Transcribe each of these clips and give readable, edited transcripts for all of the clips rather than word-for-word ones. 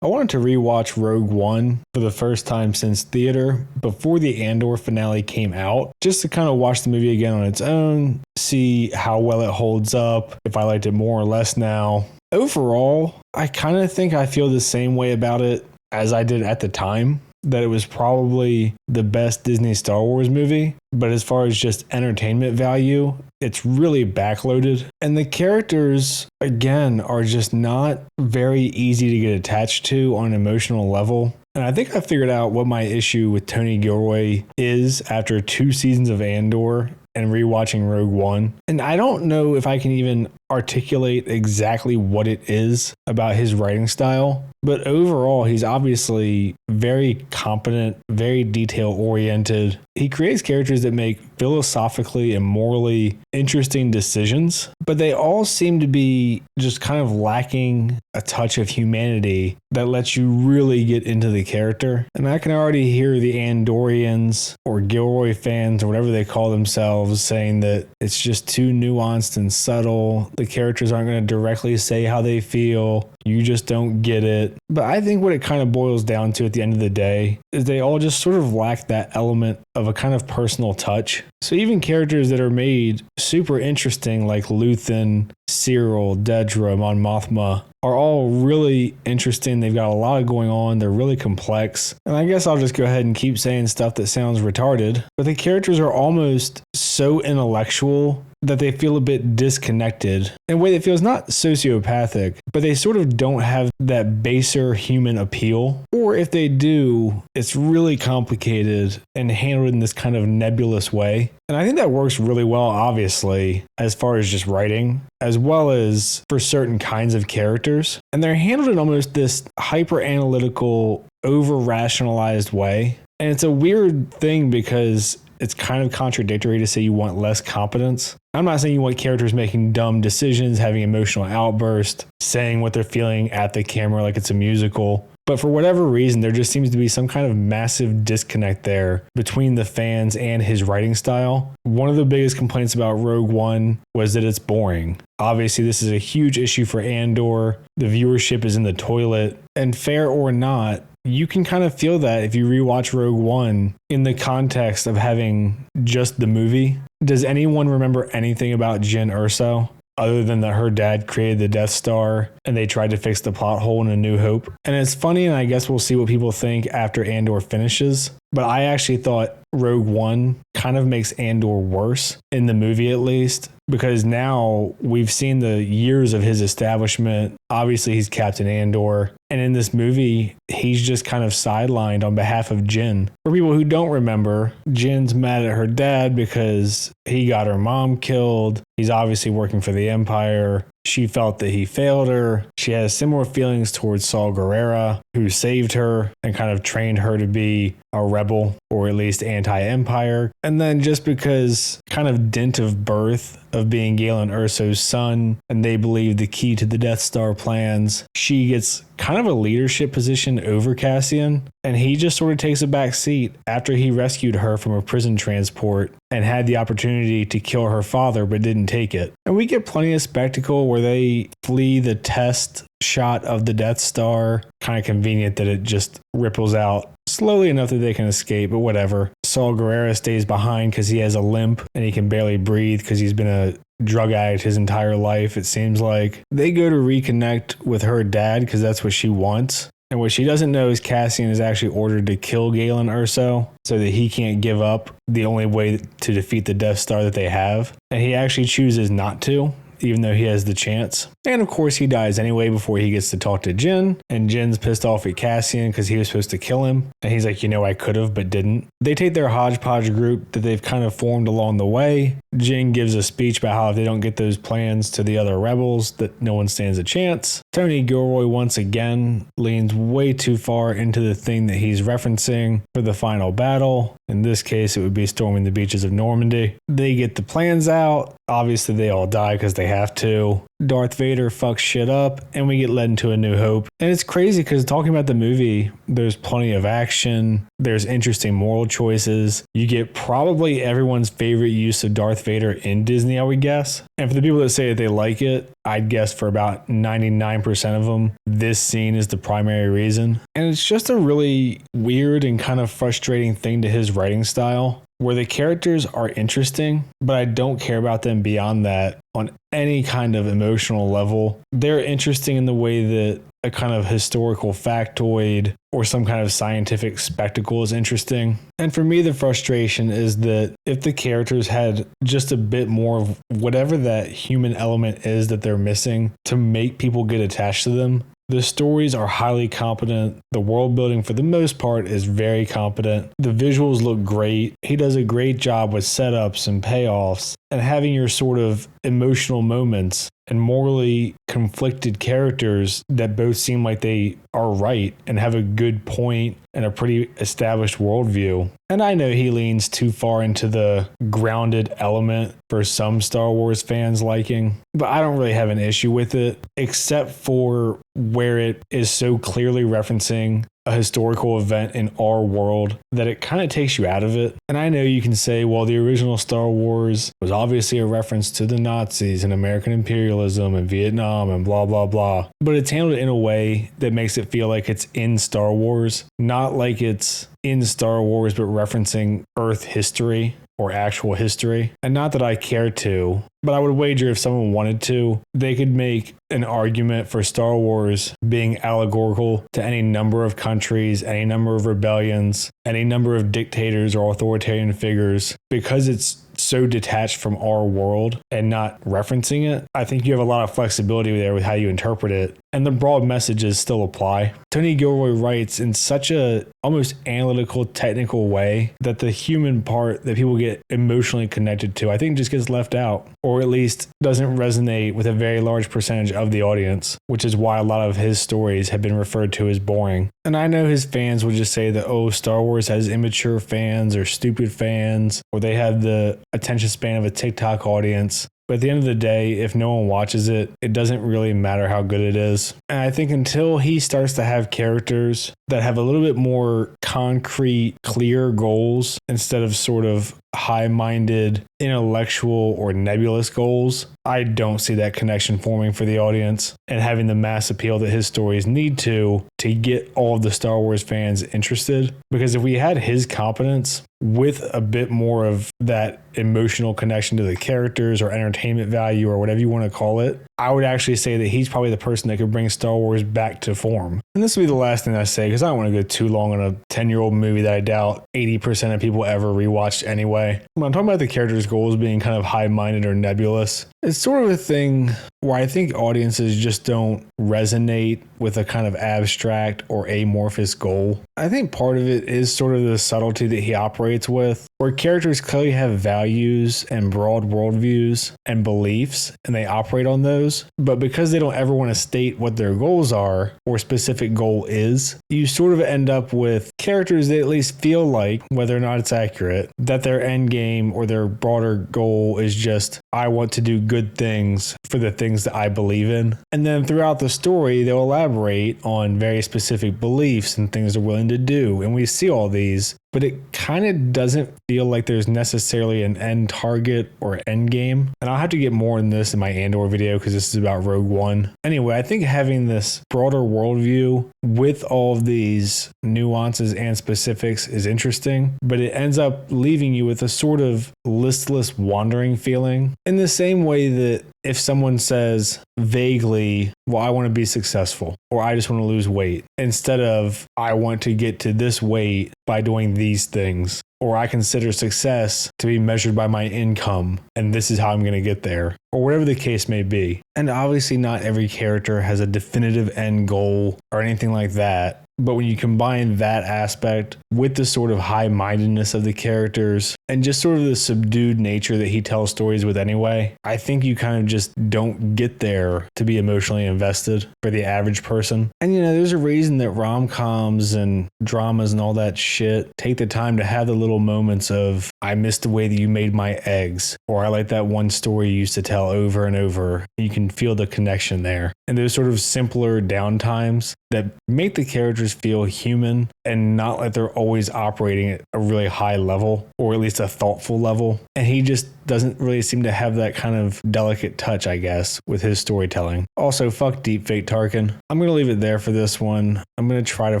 I wanted to rewatch Rogue One for the first time since theater before the Andor finale came out, just to kind of watch the movie again on its own, see how well it holds up, if I liked it more or less now. Overall, I kind of think I feel the same way about it as I did at the time, that it was probably the best Disney Star Wars movie. But as far as just entertainment value, it's really backloaded. And the characters, again, are just not very easy to get attached to on an emotional level. And I think I figured out what my issue with Tony Gilroy is after 2 seasons of Andor and rewatching Rogue One. And I don't know if I can even articulate exactly what it is about his writing style, but overall, he's obviously very competent, very detail oriented. He creates characters that make philosophically and morally interesting decisions, but they all seem to be just kind of lacking a touch of humanity that lets you really get into the character. And I can already hear the Andorians or Gilroy fans or whatever they call themselves saying that it's just too nuanced and subtle. The characters aren't going to directly say how they feel. You just don't get it. But I think what it kind of boils down to at the end of the day is they all just sort of lack that element of a kind of personal touch. So even characters that are made super interesting like Luthen, Cyril, Dedra, Mon Mothma are all really interesting. They've got a lot going on. They're really complex. And I guess I'll just go ahead and keep saying stuff that sounds retarded. But the characters are almost so intellectual that they feel a bit disconnected in a way that feels not sociopathic, but they sort of don't have that baser human appeal. Or if they do, it's really complicated and handled in this kind of nebulous way. And I think that works really well, obviously, as far as just writing, as well as for certain kinds of characters. And they're handled in almost this hyper-analytical, over-rationalized way. And it's a weird thing because it's kind of contradictory to say you want less competence. I'm not saying you want characters making dumb decisions, having emotional outbursts, saying what they're feeling at the camera like it's a musical. But for whatever reason, there just seems to be some kind of massive disconnect there between the fans and his writing style. One of the biggest complaints about Rogue One was that it's boring. Obviously, this is a huge issue for Andor. The viewership is in the toilet. And fair or not, you can kind of feel that if you rewatch Rogue One in the context of having just the movie. Does anyone remember anything about Jyn Erso other than that her dad created the Death Star and they tried to fix the plot hole in A New Hope? And it's funny, and I guess we'll see what people think after Andor finishes. But I actually thought Rogue One kind of makes Andor worse, in the movie at least, because now we've seen the years of his establishment. Obviously, he's Captain Andor. And in this movie, he's just kind of sidelined on behalf of Jyn. For people who don't remember, Jyn's mad at her dad because he got her mom killed. He's obviously working for the Empire. She felt that he failed her. She has similar feelings towards Saul Guerrera, who saved her and kind of trained her to be a rebel, or at least anti-Empire. And then just because kind of dint of birth of being Galen Erso's son, and they believe the key to the Death Star plans, she gets kind of a leadership position over Cassian, and he just sort of takes a back seat after he rescued her from a prison transport and had the opportunity to kill her father but didn't take it. And we get plenty of spectacle where they flee the test shot of the Death Star. Kind of convenient that it just ripples out slowly enough that they can escape, but whatever. Saul Guerrera stays behind because he has a limp and he can barely breathe because he's been a drug addict his entire life, it seems like. They go to reconnect with her dad because that's what she wants. And what she doesn't know is Cassian is actually ordered to kill Galen Erso so that he can't give up the only way to defeat the Death Star that they have. And he actually chooses not to, even though he has the chance. And of course, he dies anyway before he gets to talk to Jyn. And Jyn's pissed off at Cassian because he was supposed to kill him. And he's like, I could have, but didn't. They take their hodgepodge group that they've kind of formed along the way. Jyn gives a speech about how if they don't get those plans to the other rebels, that no one stands a chance. Tony Gilroy once again leans way too far into the thing that he's referencing for the final battle. In this case, it would be storming the beaches of Normandy. They get the plans out. Obviously, they all die because they have to. Darth Vader fucks shit up, and we get led into A New Hope. And it's crazy because talking about the movie, there's plenty of action, there's interesting moral choices. You get probably everyone's favorite use of Darth Vader in Disney, I would guess. And for the people that say that they like it, I'd guess for about 99% of them, this scene is the primary reason. And it's just a really weird and kind of frustrating thing to his writing style, where the characters are interesting, but I don't care about them beyond that on any kind of emotional level. They're interesting in the way that a kind of historical factoid or some kind of scientific spectacle is interesting. And for me, the frustration is that if the characters had just a bit more of whatever that human element is that they're missing to make people get attached to them. The stories are highly competent. The world building, for the most part, is very competent. The visuals look great. He does a great job with setups and payoffs and having your sort of emotional moments and morally conflicted characters that both seem like they are right and have a good point and a pretty established worldview. And I know he leans too far into the grounded element for some Star Wars fans' liking, but I don't really have an issue with it, except for where it is so clearly referencing a historical event in our world that it kind of takes you out of it. And I know you can say, well, the original Star Wars was obviously a reference to the Nazis and American imperialism and Vietnam and blah, blah, blah. But it's handled in a way that makes it feel like it's in Star Wars, not like it's in Star Wars, but referencing Earth history or actual history. And not that I care to, but I would wager if someone wanted to, they could make an argument for Star Wars being allegorical to any number of countries, any number of rebellions, any number of dictators or authoritarian figures, because it's so detached from our world and not referencing it. I think you have a lot of flexibility there with how you interpret it, and the broad messages still apply. Tony Gilroy writes in such a almost analytical, technical way that the human part that people get emotionally connected to, I think just gets left out, or at least doesn't resonate with a very large percentage of the audience, which is why a lot of his stories have been referred to as boring. And I know his fans would just say that, oh, Star Wars has immature fans or stupid fans, or they have the attention span of a TikTok audience. But at the end of the day, if no one watches it, it doesn't really matter how good it is. And I think until he starts to have characters that have a little bit more concrete, clear goals instead of sort of high-minded, intellectual, or nebulous goals, I don't see that connection forming for the audience and having the mass appeal that his stories need to get all of the Star Wars fans interested. Because if we had his competence with a bit more of that emotional connection to the characters or entertainment value or whatever you want to call it, I would actually say that he's probably the person that could bring Star Wars back to form. And this will be the last thing I say, because I don't want to go too long on a 10-year-old movie that I doubt 80% of people ever rewatched anyway. When I'm talking about the characters' goals being kind of high-minded or nebulous, it's sort of a thing where I think audiences just don't resonate with a kind of abstract or amorphous goal. I think part of it is sort of the subtlety that he operates with, where characters clearly have values and broad worldviews and beliefs, and they operate on those. But because they don't ever want to state what their goals are or specific goal is, you sort of end up with characters that at least feel like, whether or not it's accurate, that their end game or their broader goal is just, I want to do good things for the things that I believe in. And then throughout the story, they'll elaborate on very specific beliefs and things they're willing to do. And we see all these, but it kind of doesn't feel like there's necessarily an end target or end game. And I'll have to get more in this in my Andor video because this is about Rogue One. Anyway, I think having this broader worldview with all of these nuances and specifics is interesting, but it ends up leaving you with a sort of listless, wandering feeling, in the same way that if someone says vaguely, well, I want to be successful, or I just want to lose weight, instead of I want to get to this weight by doing these things, or I consider success to be measured by my income, and this is how I'm going to get there, or whatever the case may be. And obviously not every character has a definitive end goal or anything like that. But when you combine that aspect with the sort of high-mindedness of the characters and just sort of the subdued nature that he tells stories with anyway, I think you kind of just don't get there to be emotionally invested for the average person. And, you know, there's a reason that rom-coms and dramas and all that shit take the time to have the little little moments of, I miss the way that you made my eggs, or I like that one story you used to tell over and over. You can feel the connection there. And those sort of simpler downtimes that make the characters feel human and not like they're always operating at a really high level, or at least a thoughtful level. And he just doesn't really seem to have that kind of delicate touch, I guess, with his storytelling. Also, fuck Deepfake Tarkin. I'm going to leave it there for this one. I'm going to try to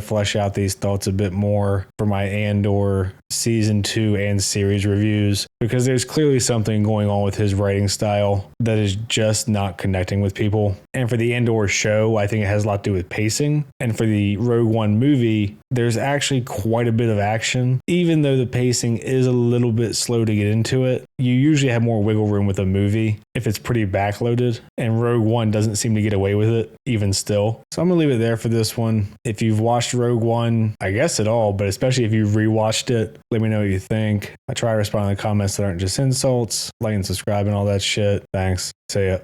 flesh out these thoughts a bit more for my Andor season 2 and series reviews, because there's clearly something going on with his writing style that is just not connecting with people. And for the Andor show, I think it has a lot to do with pacing. And for the Rogue One movie, there's actually quite a bit of action. Even though the pacing is a little bit slow to get into it, you usually have more wiggle room with a movie if it's pretty backloaded. And Rogue One doesn't seem to get away with it, even still. So I'm going to leave it there for this one. If you've watched Rogue One, I guess at all, but especially if you've rewatched it, let me know what you think. I try to respond in the comments that aren't just insults. Like and subscribe and all that shit. Thanks. See ya.